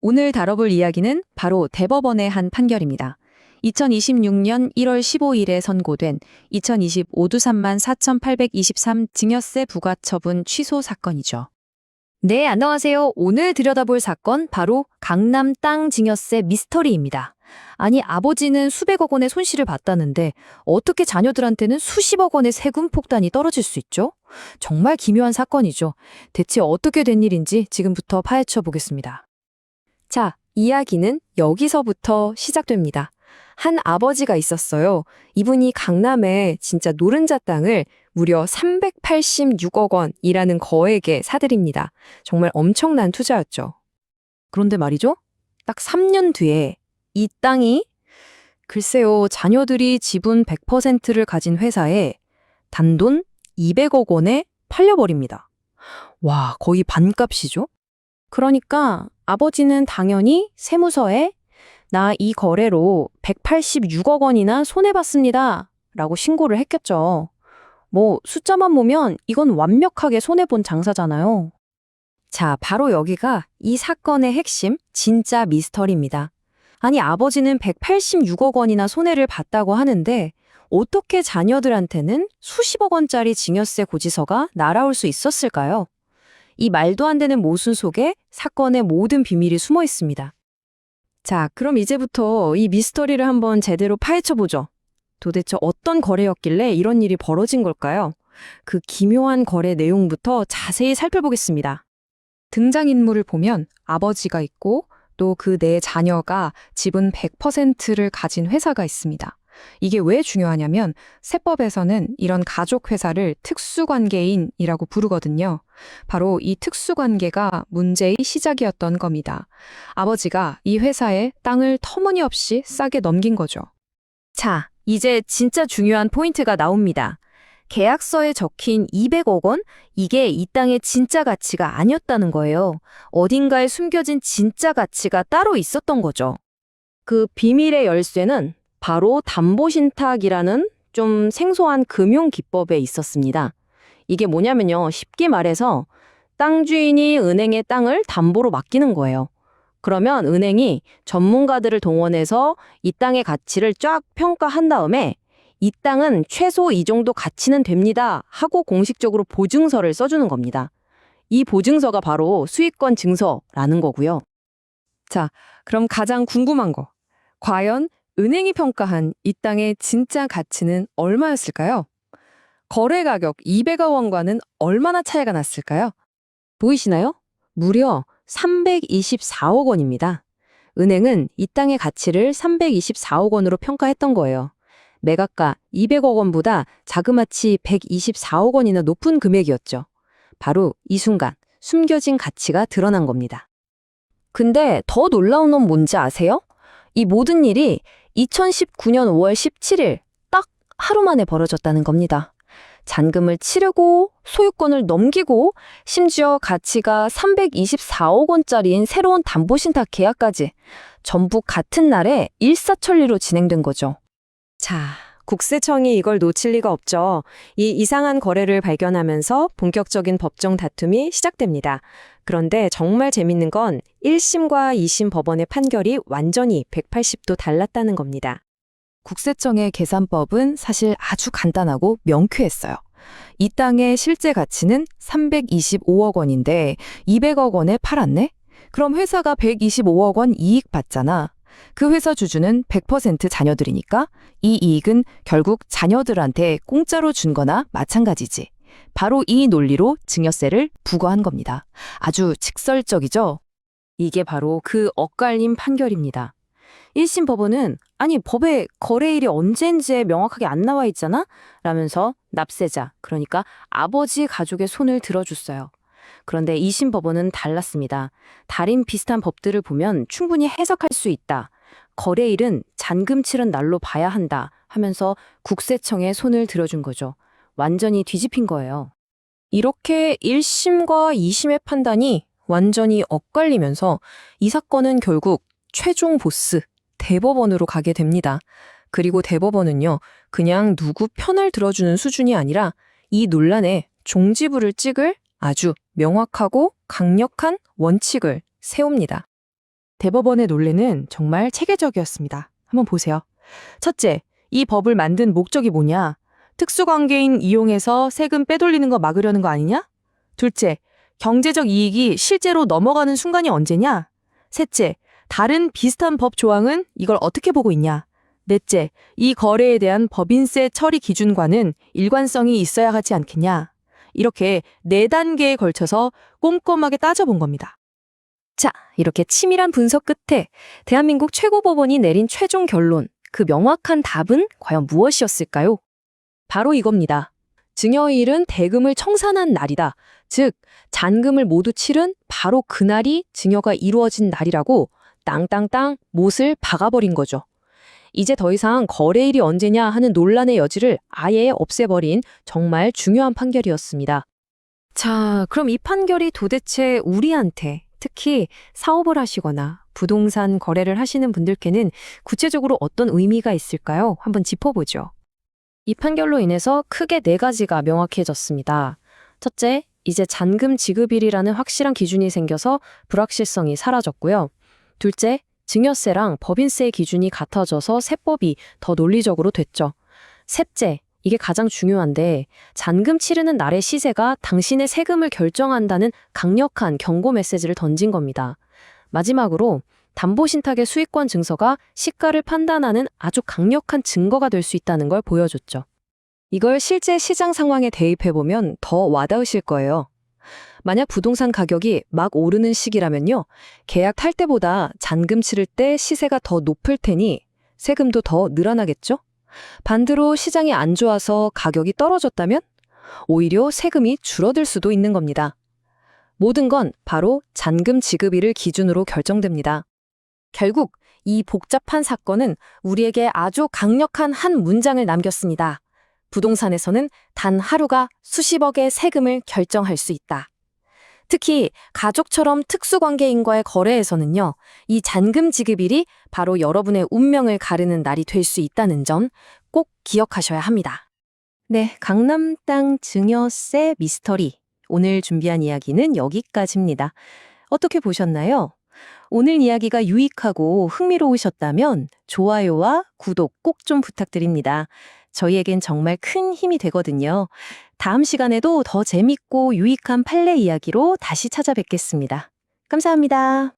오늘 다뤄볼 이야기는 바로 대법원의 한 판결입니다. 2026년 1월 15일에 선고된 2025두3만 4,823 증여세 부과처분 취소 사건이죠. 네, 안녕하세요. 오늘 들여다볼 사건 바로 강남 땅 증여세 미스터리입니다. 아니, 아버지는 수백억 원의 손실을 봤다는데 어떻게 자녀들한테는 수십억 원의 세금 폭탄이 떨어질 수 있죠? 정말 기묘한 사건이죠. 대체 어떻게 된 일인지 지금부터 파헤쳐 보겠습니다. 자, 이야기는 여기서부터 시작됩니다. 한 아버지가 있었어요. 이분이 강남에 진짜 노른자 땅을 무려 386억 원이라는 거액에 사들입니다. 정말 엄청난 투자였죠. 그런데 말이죠. 딱 3년 뒤에 이 땅이 글쎄요, 자녀들이 지분 100%를 가진 회사에 단돈 200억 원에 팔려버립니다. 와, 거의 반값이죠? 그러니까 아버지는 당연히 세무서에 나 이 거래로 186억 원이나 손해봤습니다. 라고 신고를 했겠죠. 뭐 숫자만 보면 이건 완벽하게 손해본 장사잖아요. 자, 바로 여기가 이 사건의 핵심, 진짜 미스터리입니다. 아니, 아버지는 186억 원이나 손해를 봤다고 하는데 어떻게 자녀들한테는 수십억 원짜리 증여세 고지서가 날아올 수 있었을까요? 이 말도 안 되는 모순 속에 사건의 모든 비밀이 숨어 있습니다. 자, 그럼 이제부터 이 미스터리를 한번 제대로 파헤쳐보죠. 도대체 어떤 거래였길래 이런 일이 벌어진 걸까요? 그 기묘한 거래 내용부터 자세히 살펴보겠습니다. 등장인물을 보면 아버지가 있고 또 그 네 자녀가 지분 100%를 가진 회사가 있습니다. 이게 왜 중요하냐면 세법에서는 이런 가족 회사를 특수관계인이라고 부르거든요. 바로 이 특수관계가 문제의 시작이었던 겁니다. 아버지가 이 회사에 땅을 터무니없이 싸게 넘긴 거죠. 자, 이제 진짜 중요한 포인트가 나옵니다. 계약서에 적힌 200억 원? 이게 이 땅의 진짜 가치가 아니었다는 거예요. 어딘가에 숨겨진 진짜 가치가 따로 있었던 거죠. 그 비밀의 열쇠는 바로 담보신탁이라는 좀 생소한 금융 기법에 있었습니다. 이게 뭐냐면요. 쉽게 말해서 땅 주인이 은행에 땅을 담보로 맡기는 거예요. 그러면 은행이 전문가들을 동원해서 이 땅의 가치를 쫙 평가한 다음에 이 땅은 최소 이 정도 가치는 됩니다 하고 공식적으로 보증서를 써주는 겁니다. 이 보증서가 바로 수익권 증서라는 거고요. 자, 그럼 가장 궁금한 거. 과연 은행이 평가한 이 땅의 진짜 가치는 얼마였을까요? 거래 가격 200억 원과는 얼마나 차이가 났을까요? 보이시나요? 무려 324억 원입니다. 은행은 이 땅의 가치를 324억 원으로 평가했던 거예요. 매각가 200억 원보다 자그마치 124억 원이나 높은 금액이었죠. 바로 이 순간 숨겨진 가치가 드러난 겁니다. 근데 더 놀라운 건 뭔지 아세요? 이 모든 일이 2019년 5월 17일 딱 하루 만에 벌어졌다는 겁니다. 잔금을 치르고 소유권을 넘기고 심지어 가치가 324억 원짜리인 새로운 담보신탁 계약까지 전부 같은 날에 일사천리로 진행된 거죠. 자, 국세청이 이걸 놓칠 리가 없죠. 이 이상한 거래를 발견하면서 본격적인 법정 다툼이 시작됩니다. 그런데 정말 재밌는 건 1심과 2심 법원의 판결이 완전히 180도 달랐다는 겁니다. 국세청의 계산법은 사실 아주 간단하고 명쾌했어요. 이 땅의 실제 가치는 325억 원인데 200억 원에 팔았네? 그럼 회사가 125억 원 이익 받잖아. 그 회사 주주는 100% 자녀들이니까 이 이익은 결국 자녀들한테 공짜로 준 거나 마찬가지지. 바로 이 논리로 증여세를 부과한 겁니다. 아주 직설적이죠? 이게 바로 그 엇갈린 판결입니다. 1심 법원은 아니 법에 거래일이 언제인지 명확하게 안 나와 있잖아? 라면서 납세자, 그러니까 아버지 가족의 손을 들어줬어요. 그런데 2심 법원은 달랐습니다. 다른 비슷한 법들을 보면 충분히 해석할 수 있다. 거래일은 잔금 치른 날로 봐야 한다 하면서 국세청에 손을 들어준 거죠. 완전히 뒤집힌 거예요. 이렇게 1심과 2심의 판단이 완전히 엇갈리면서 이 사건은 결국 최종 보스, 대법원으로 가게 됩니다. 그리고 대법원은요, 그냥 누구 편을 들어주는 수준이 아니라 이 논란에 종지부를 찍을 아주 명확하고 강력한 원칙을 세웁니다. 대법원의 논리는 정말 체계적이었습니다. 한번 보세요. 첫째, 이 법을 만든 목적이 뭐냐? 특수관계인 이용해서 세금 빼돌리는 거 막으려는 거 아니냐? 둘째, 경제적 이익이 실제로 넘어가는 순간이 언제냐? 셋째, 다른 비슷한 법 조항은 이걸 어떻게 보고 있냐? 넷째, 이 거래에 대한 법인세 처리 기준과는 일관성이 있어야 하지 않겠냐? 이렇게 4단계에 걸쳐서 꼼꼼하게 따져본 겁니다. 자, 이렇게 치밀한 분석 끝에 대한민국 최고법원이 내린 최종 결론, 그 명확한 답은 과연 무엇이었을까요? 바로 이겁니다. 증여일은 대금을 청산한 날이다. 즉, 잔금을 모두 치른 바로 그날이 증여가 이루어진 날이라고 땅땅땅 못을 박아버린 거죠. 이제 더 이상 거래일이 언제냐 하는 논란의 여지를 아예 없애버린 정말 중요한 판결이었습니다. 자, 그럼 이 판결이 도대체 우리한테, 특히 사업을 하시거나 부동산 거래를 하시는 분들께는 구체적으로 어떤 의미가 있을까요? 한번 짚어보죠. 이 판결로 인해서 크게 4가지가 명확해졌습니다. 첫째, 이제 잔금 지급일이라는 확실한 기준이 생겨서 불확실성이 사라졌고요. 둘째, 증여세랑 법인세 기준이 같아져서 세법이 더 논리적으로 됐죠. 셋째, 이게 가장 중요한데 잔금 치르는 날의 시세가 당신의 세금을 결정한다는 강력한 경고 메시지를 던진 겁니다. 마지막으로 담보신탁의 수익권 증서가 시가를 판단하는 아주 강력한 증거가 될 수 있다는 걸 보여줬죠. 이걸 실제 시장 상황에 대입해보면 더 와닿으실 거예요. 만약 부동산 가격이 막 오르는 시기라면요, 계약 탈 때보다 잔금 치를 때 시세가 더 높을 테니 세금도 더 늘어나겠죠? 반대로 시장이 안 좋아서 가격이 떨어졌다면 오히려 세금이 줄어들 수도 있는 겁니다. 모든 건 바로 잔금 지급일을 기준으로 결정됩니다. 결국 이 복잡한 사건은 우리에게 아주 강력한 한 문장을 남겼습니다. 부동산에서는 단 하루가 수십억의 세금을 결정할 수 있다. 특히 가족처럼 특수관계인과의 거래에서는요, 이 잔금 지급일이 바로 여러분의 운명을 가르는 날이 될 수 있다는 점 꼭 기억하셔야 합니다. 네, 강남 땅 증여세 미스터리. 오늘 준비한 이야기는 여기까지입니다. 어떻게 보셨나요? 오늘 이야기가 유익하고 흥미로우셨다면 좋아요와 구독 꼭 좀 부탁드립니다. 저희에겐 정말 큰 힘이 되거든요. 다음 시간에도 더 재밌고 유익한 판례 이야기로 다시 찾아뵙겠습니다. 감사합니다.